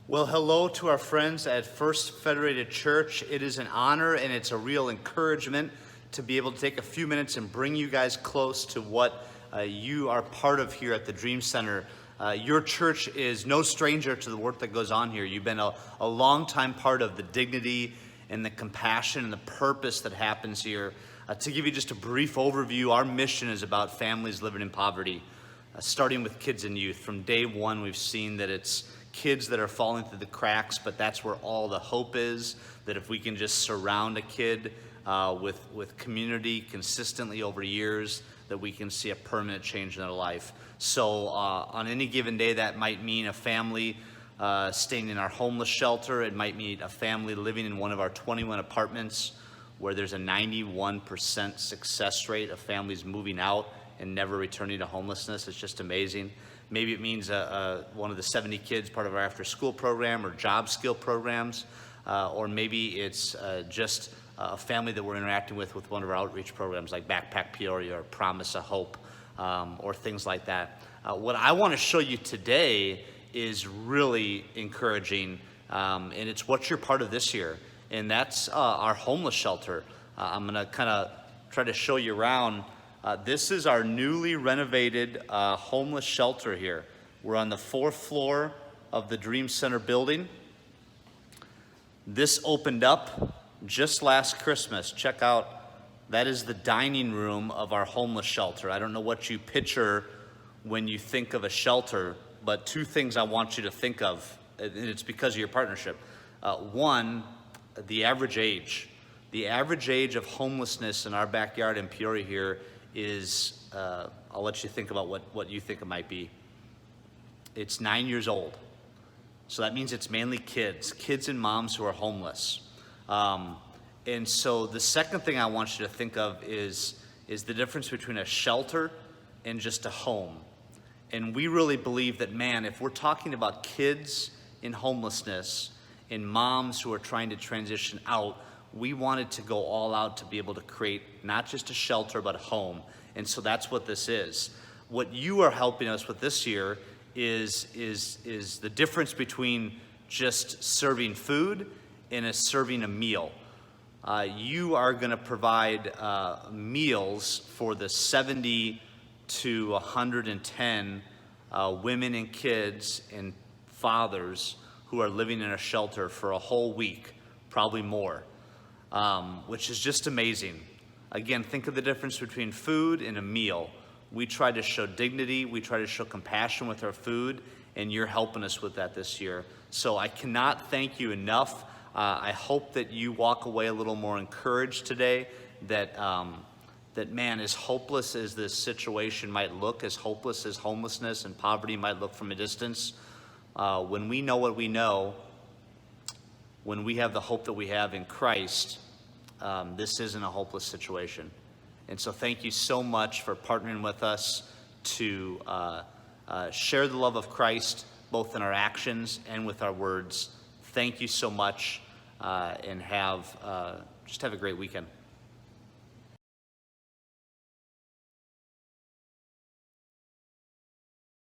Well, hello to our friends at First Federated Church. It is an honor and it's a real encouragement to be able to take a few minutes and bring you guys close to what you are part of here at the Dream Center. Your church is no stranger to the work that goes on here. You've been a long time part of the dignity and the compassion and the purpose that happens here. To give you just a brief overview, our mission is about families living in poverty, starting with kids and youth. From day one, we've seen that it's kids that are falling through the cracks, but that's where all the hope is, that if we can just surround a kid with community consistently over years, that we can see a permanent change in their life. So on any given day, that might mean a family staying in our homeless shelter. It might mean a family living in one of our 21 apartments where there's a 91% success rate of families moving out and never returning to homelessness. It's just amazing. Maybe it means one of the 70 kids part of our after-school program or job skill programs, or maybe it's just a family that we're interacting with one of our outreach programs like Backpack Peoria or Promise of Hope, or things like that. What I want to show you today is really encouraging, and it's what you're part of this year, and that's our homeless shelter. I'm going to kind of try to show you around. This is our newly renovated homeless shelter here. We're on the 4th floor of the Dream Center building. This opened up just last Christmas. Check out, that is the dining room of our homeless shelter. I don't know what you picture when you think of a shelter, but two things I want you to think of, and it's because of your partnership. One, the average age. The average age of homelessness in our backyard in Peoria here is, I'll let you think about what you think it might be. It's 9 years old. So that means it's mainly kids and moms who are homeless. And so the second thing I want you to think of is the difference between a shelter and just a home. And we really believe that, man, if we're talking about kids in homelessness and moms who are trying to transition out, we wanted to go all out to be able to create not just a shelter, but a home. And so that's what this is. What you are helping us with this year is the difference between just serving food and serving a meal. You are going to provide meals for the 70 to 110 women and kids and fathers who are living in a shelter for a whole week, probably more. Which is just amazing. Again, think of the difference between food and a meal. We try to show dignity, we try to show compassion with our food, and you're helping us with that this year. So I cannot thank you enough. I hope that you walk away a little more encouraged today, that man, as hopeless as this situation might look, as hopeless as homelessness and poverty might look from a distance, when we know what we know, when we have the hope that we have in Christ, this isn't a hopeless situation. And so thank you so much for partnering with us to share the love of Christ, both in our actions and with our words. Thank you so much, and just have a great weekend.